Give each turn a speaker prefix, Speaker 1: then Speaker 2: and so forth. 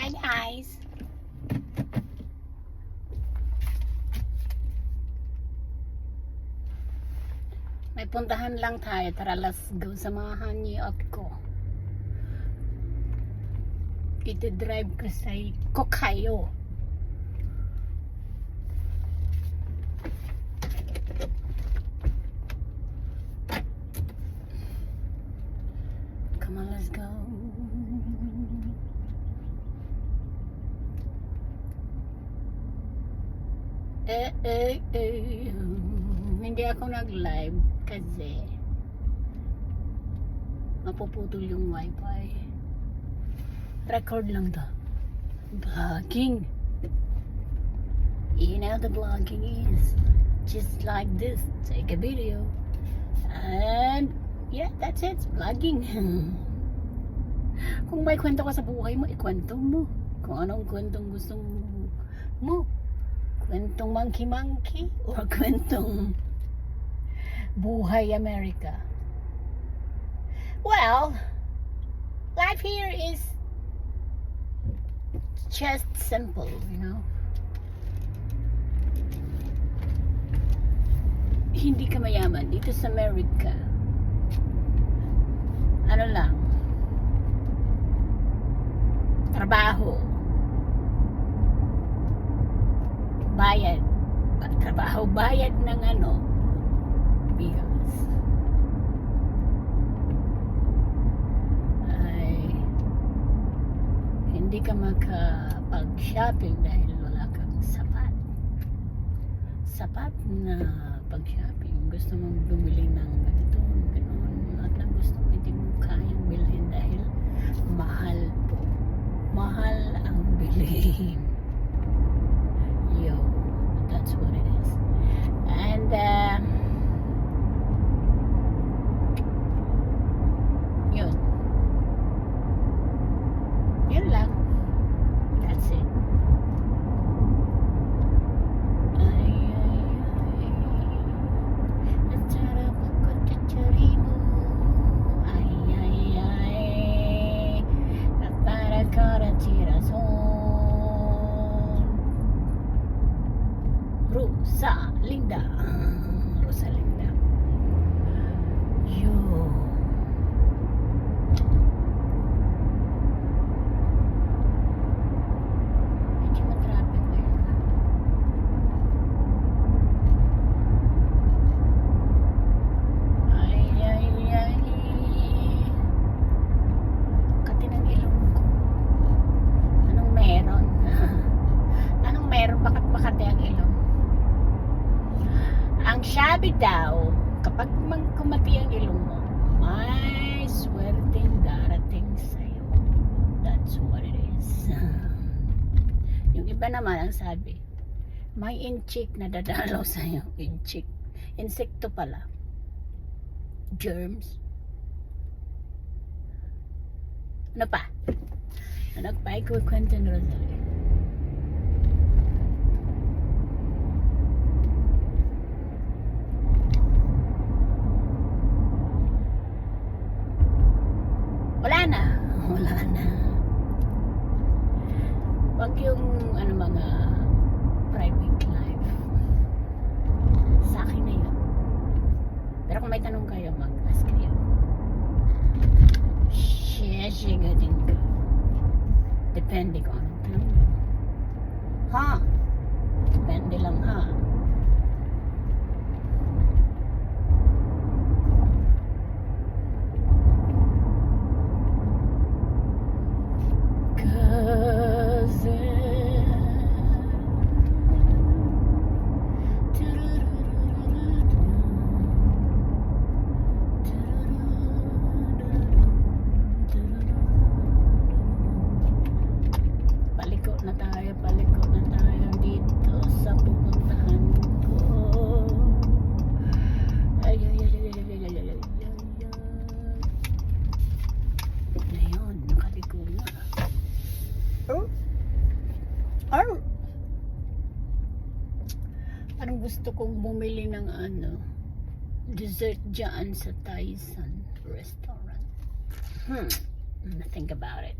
Speaker 1: Hi guys! May puntahan lang tayo. Tara, let's go. Samahan niyo ako. Iti-drive ko sa Kokayo. Come on, let's go. Hindi ako nag-live kasi mapuputol yung wifi. Record lang to. Vlogging. You know the vlogging is just like this. Take a video and yeah, that's it. Vlogging. Kung may kwento ka sa buhay mo, ikwento mo. Kung anong kwentong gusto mo. Kwentong monkey or kwentong buhay America. Well, life here is just simple, you know. Hindi ka mayaman dito sa America. Ano lang, trabaho, bayad, trabaho, bayad ng bills. Ay, hindi ka makapag-shopping dahil wala kang sapat. Sapat na pag-shopping. Gusto mong bumili ng ganito, ganoon. At lang gusto mo, hindi mo kayang bilhin dahil mahal po. Mahal ang bilhin. Yo, that's what it is. And yun lang. That's it. Rosalinda. Rosalinda. Yo. Medyo matraffic ngayon. Ay. Katinang ilong ko. Anong meron? Anong meron? Bakit makati ang ilong? Ang sabi daw, kapag kumati ang ilong mo, may swerteng darating sa'yo. That's what it is. Yung iba naman ang sabi, may inchik na dadalaw sa'yo. Inchik. Insekto pala. Germs. Ano pa? Ano pa? Ikukwento ni Rosalie. Wala na. Wag yung mga private life. Sa akin na yun. Pero kung may tanong kayo, mag-ask kayo. Sheshigadin ka. Depende kung anong tanong. Ha? Depende lang ha. Paliko na tayo dito sa pupuntahan ko. Ay. Ngayon, nakaliko na. Parang gusto kong bumili ng dessert dyan sa Tyson restaurant. Think about it.